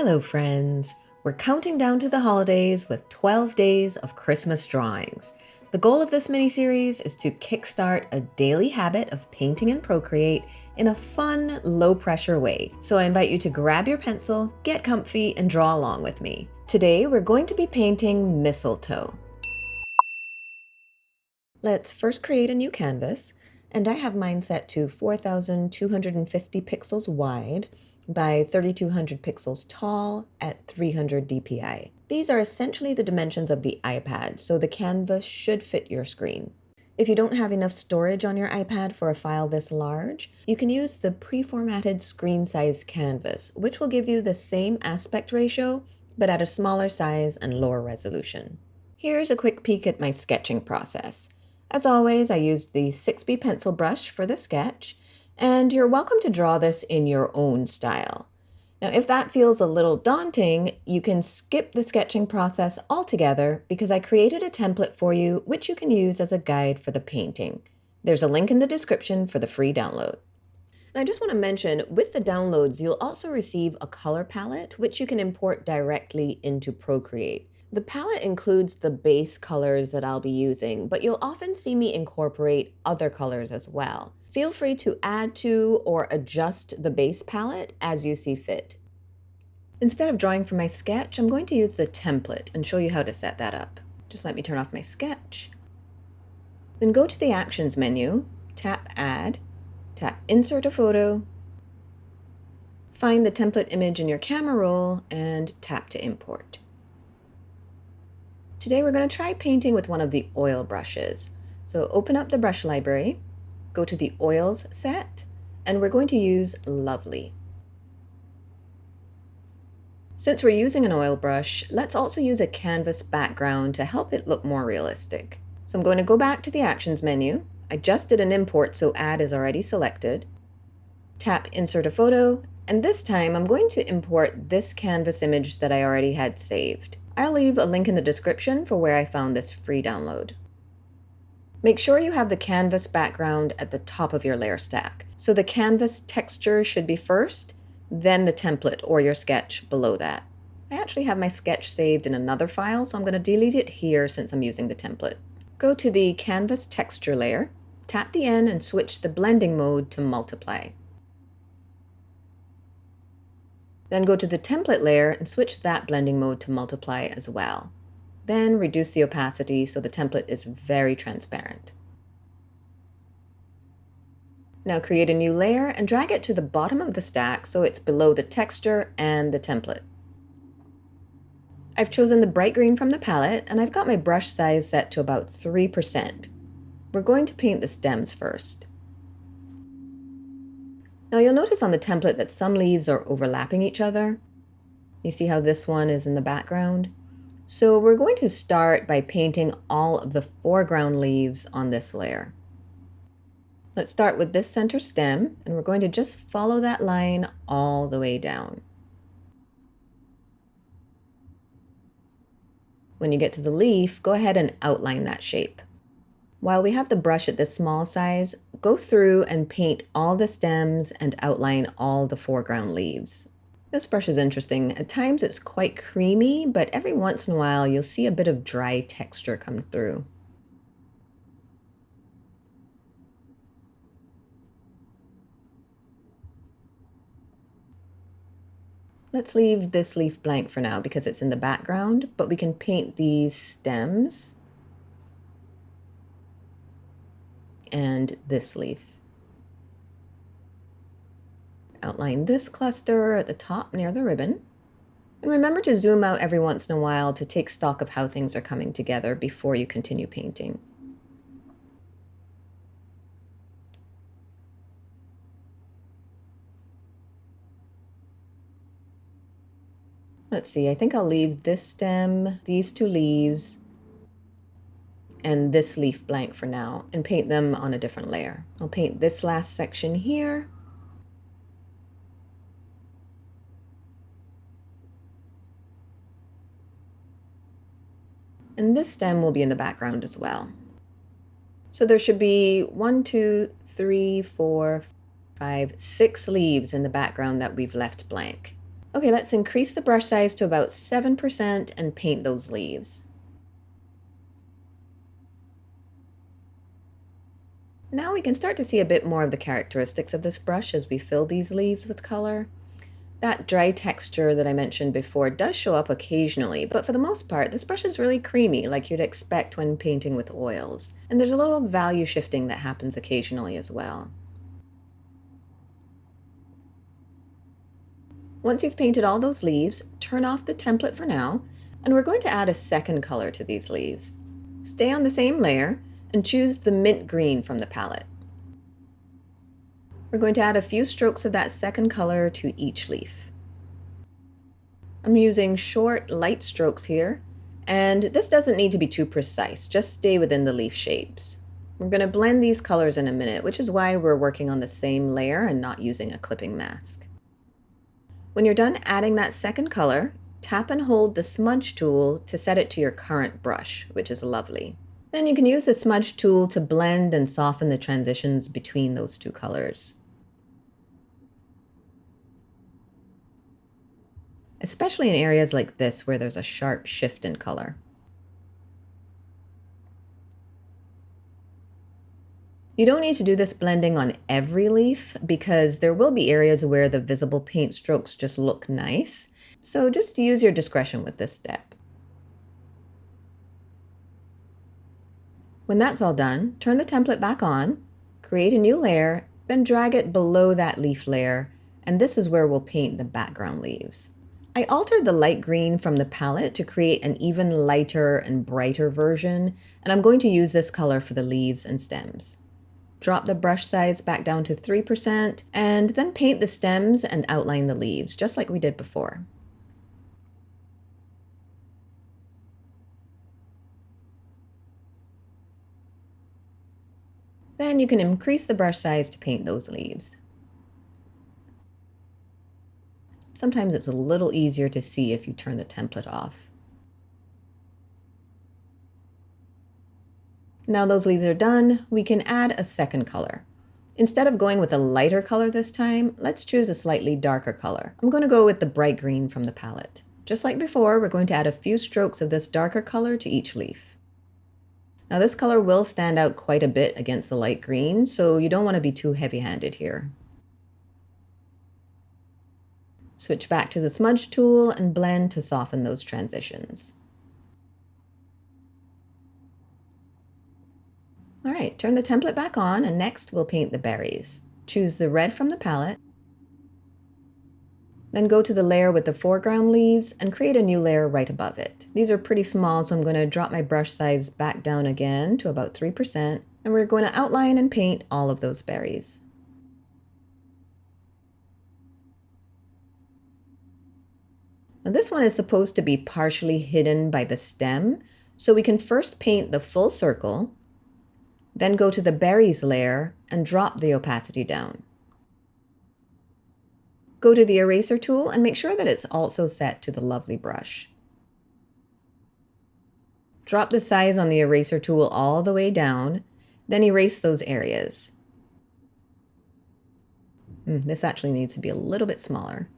Hello friends! We're counting down to the holidays with 12 days of Christmas drawings. The goal of this mini-series is to kickstart a daily habit of painting in Procreate in a fun, low-pressure way. So I invite you to grab your pencil, get comfy, and draw along with me. Today we're going to be painting Mistletoe. Let's first create a new canvas, and I have mine set to 4,250 pixels wide by 3,200 pixels tall at 300 dpi. These are essentially the dimensions of the iPad, so the canvas should fit your screen. If you don't have enough storage on your iPad for a file this large, you can use the pre-formatted screen-sized canvas, which will give you the same aspect ratio, but at a smaller size and lower resolution. Here's a quick peek at my sketching process. As always, I used the 6B pencil brush for the sketch, and you're welcome to draw this in your own style. Now, if that feels a little daunting, you can skip the sketching process altogether because I created a template for you which you can use as a guide for the painting. There's a link in the description for the free download. And I just want to mention, with the downloads, you'll also receive a color palette which you can import directly into Procreate. The palette includes the base colors that I'll be using, but you'll often see me incorporate other colors as well. Feel free to add to or adjust the base palette as you see fit. Instead of drawing from my sketch, I'm going to use the template and show you how to set that up. Just let me turn off my sketch. Then go to the Actions menu, tap Add, tap Insert a Photo, find the template image in your camera roll, and tap to import. Today we're going to try painting with one of the oil brushes. So open up the brush library, go to the oils set, and we're going to use Lovely. Since we're using an oil brush, let's also use a canvas background to help it look more realistic. So I'm going to go back to the Actions menu. I just did an import, so Add is already selected. Tap Insert a Photo, and this time I'm going to import this canvas image that I already had saved. I'll leave a link in the description for where I found this free download. Make sure you have the canvas background at the top of your layer stack. So the canvas texture should be first, then the template or your sketch below that. I actually have my sketch saved in another file, so I'm going to delete it here since I'm using the template. Go to the canvas texture layer, tap the N and switch the blending mode to multiply. Then go to the template layer and switch that blending mode to multiply as well. Then reduce the opacity so the template is very transparent. Now create a new layer and drag it to the bottom of the stack so it's below the texture and the template. I've chosen the bright green from the palette and I've got my brush size set to about 3%. We're going to paint the stems first. Now you'll notice on the template that some leaves are overlapping each other. You see how this one is in the background? So we're going to start by painting all of the foreground leaves on this layer. Let's start with this center stem, and we're going to just follow that line all the way down. When you get to the leaf, go ahead and outline that shape. While we have the brush at this small size, go through and paint all the stems and outline all the foreground leaves. This brush is interesting. At times it's quite creamy, but every once in a while you'll see a bit of dry texture come through. Let's leave this leaf blank for now because it's in the background, but we can paint these stems and this leaf. Outline this cluster at the top near the ribbon. And remember to zoom out every once in a while to take stock of how things are coming together before you continue painting. Let's see, I think I'll leave this stem, these two leaves, and this leaf blank for now and paint them on a different layer. I'll paint this last section here. And this stem will be in the background as well. So there should be 1, 2, 3, 4, 5, 6 leaves in the background that we've left blank. Okay, let's increase the brush size to about 7% and paint those leaves. Now we can start to see a bit more of the characteristics of this brush as we fill these leaves with color. That dry texture that I mentioned before does show up occasionally, but for the most part, this brush is really creamy, like you'd expect when painting with oils. And there's a little value shifting that happens occasionally as well. Once you've painted all those leaves, turn off the template for now, and we're going to add a second color to these leaves. Stay on the same layer and choose the mint green from the palette. We're going to add a few strokes of that second color to each leaf. I'm using short, light strokes here, and this doesn't need to be too precise, just stay within the leaf shapes. We're going to blend these colors in a minute, which is why we're working on the same layer and not using a clipping mask. When you're done adding that second color, tap and hold the smudge tool to set it to your current brush, which is lovely. Then you can use the smudge tool to blend and soften the transitions between those two colors. Especially in areas like this where there's a sharp shift in color. You don't need to do this blending on every leaf because there will be areas where the visible paint strokes just look nice, so just use your discretion with this step. When that's all done, turn the template back on, create a new layer, then drag it below that leaf layer, and this is where we'll paint the background leaves. I altered the light green from the palette to create an even lighter and brighter version, and I'm going to use this color for the leaves and stems. Drop the brush size back down to 3%, and then paint the stems and outline the leaves, just like we did before. Then you can increase the brush size to paint those leaves. Sometimes it's a little easier to see if you turn the template off. Now those leaves are done, we can add a second color. Instead of going with a lighter color this time, let's choose a slightly darker color. I'm going to go with the bright green from the palette. Just like before, we're going to add a few strokes of this darker color to each leaf. Now this color will stand out quite a bit against the light green, so you don't want to be too heavy-handed here. Switch back to the smudge tool and blend to soften those transitions. All right, turn the template back on, and next we'll paint the berries. Choose the red from the palette, then go to the layer with the foreground leaves and create a new layer right above it. These are pretty small, so I'm going to drop my brush size back down again to about 3%, and we're going to outline and paint all of those berries. Now this one is supposed to be partially hidden by the stem, so we can first paint the full circle, then go to the berries layer and drop the opacity down. Go to the eraser tool and make sure that it's also set to the lovely brush. Drop the size on the eraser tool all the way down, then erase those areas. This actually needs to be a little bit smaller.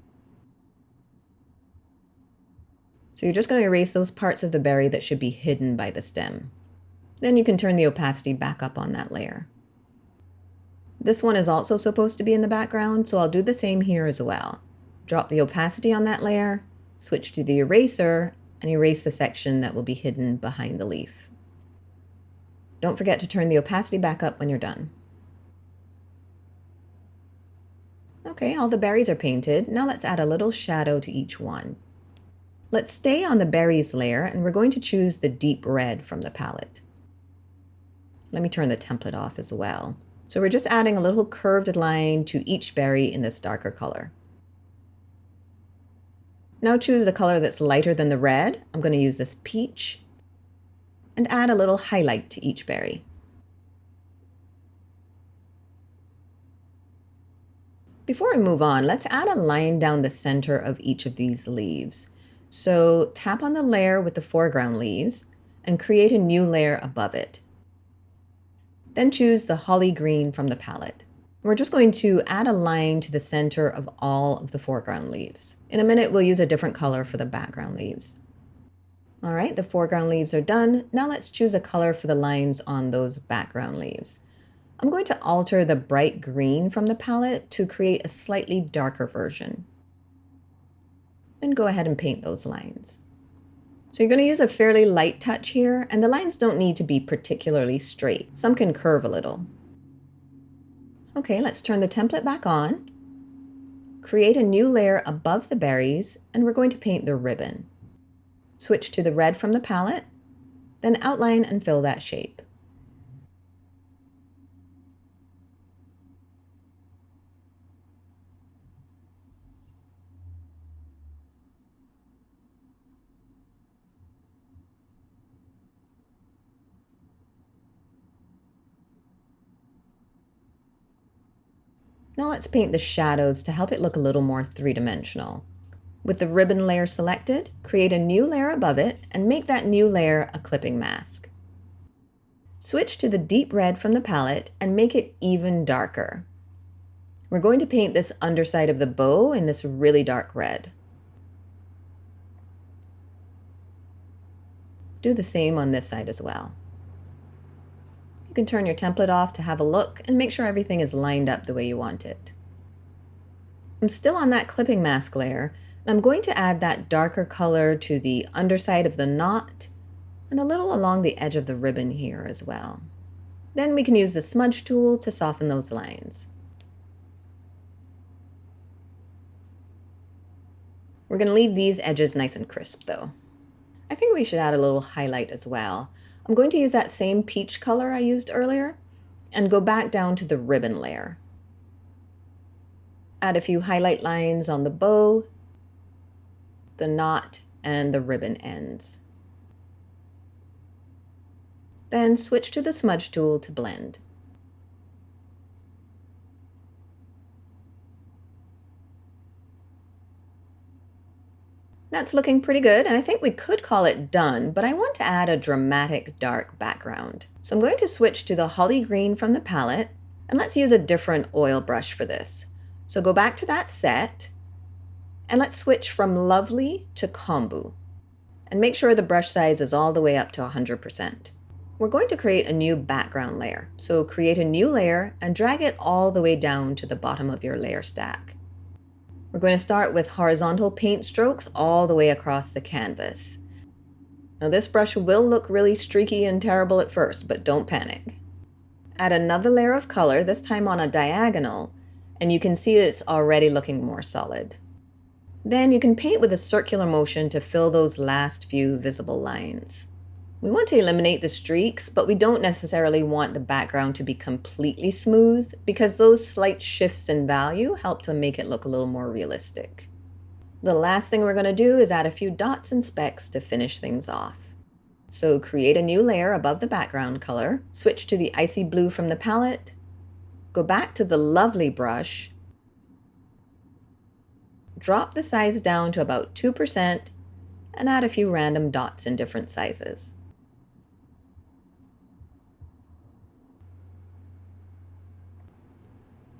So you're just going to erase those parts of the berry that should be hidden by the stem. Then you can turn the opacity back up on that layer. This one is also supposed to be in the background, so I'll do the same here as well. Drop the opacity on that layer, switch to the eraser, and erase the section that will be hidden behind the leaf. Don't forget to turn the opacity back up when you're done. Okay, all the berries are painted. Now let's add a little shadow to each one. Let's stay on the berries layer, and we're going to choose the deep red from the palette. Let me turn the template off as well. So we're just adding a little curved line to each berry in this darker color. Now choose a color that's lighter than the red. I'm going to use this peach, and add a little highlight to each berry. Before we move on, let's add a line down the center of each of these leaves. So tap on the layer with the foreground leaves and create a new layer above it. Then choose the holly green from the palette. We're just going to add a line to the center of all of the foreground leaves. In a minute, we'll use a different color for the background leaves. All right, the foreground leaves are done. Now let's choose a color for the lines on those background leaves. I'm going to alter the bright green from the palette to create a slightly darker version. Then go ahead and paint those lines. So you're going to use a fairly light touch here, and the lines don't need to be particularly straight. Some can curve a little. Okay, let's turn the template back on. Create a new layer above the berries, and we're going to paint the ribbon. Switch to the red from the palette, then outline and fill that shape. Now let's paint the shadows to help it look a little more three-dimensional. With the ribbon layer selected, create a new layer above it and make that new layer a clipping mask. Switch to the deep red from the palette and make it even darker. We're going to paint this underside of the bow in this really dark red. Do the same on this side as well. You can turn your template off to have a look and make sure everything is lined up the way you want it. I'm still on that clipping mask layer, and I'm going to add that darker color to the underside of the knot and a little along the edge of the ribbon here as well. Then we can use the smudge tool to soften those lines. We're going to leave these edges nice and crisp though. I think we should add a little highlight as well. I'm going to use that same peach color I used earlier and go back down to the ribbon layer. Add a few highlight lines on the bow, the knot, and the ribbon ends. Then switch to the smudge tool to blend. That's looking pretty good, and I think we could call it done, but I want to add a dramatic dark background. So I'm going to switch to the holly green from the palette, and let's use a different oil brush for this. So go back to that set, and let's switch from lovely to kombu, and make sure the brush size is all the way up to 100%. We're going to create a new background layer. So create a new layer and drag it all the way down to the bottom of your layer stack. We're going to start with horizontal paint strokes all the way across the canvas. Now this brush will look really streaky and terrible at first, but don't panic. Add another layer of color, this time on a diagonal, and you can see that it's already looking more solid. Then you can paint with a circular motion to fill those last few visible lines. We want to eliminate the streaks, but we don't necessarily want the background to be completely smooth because those slight shifts in value help to make it look a little more realistic. The last thing we're going to do is add a few dots and specks to finish things off. So create a new layer above the background color, switch to the icy blue from the palette, go back to the lovely brush, drop the size down to about 2%, and add a few random dots in different sizes.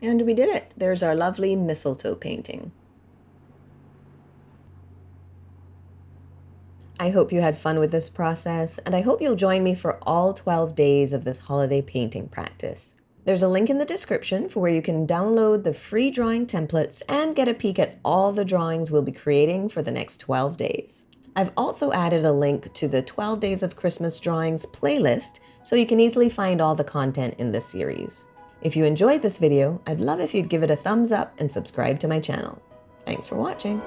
And we did it. There's our lovely mistletoe painting. I hope you had fun with this process, and I hope you'll join me for all 12 days of this holiday painting practice. There's a link in the description for where you can download the free drawing templates and get a peek at all the drawings we'll be creating for the next 12 days. I've also added a link to the 12 Days of Christmas Drawings playlist so you can easily find all the content in this series. If you enjoyed this video, I'd love if you'd give it a thumbs up and subscribe to my channel. Thanks for watching.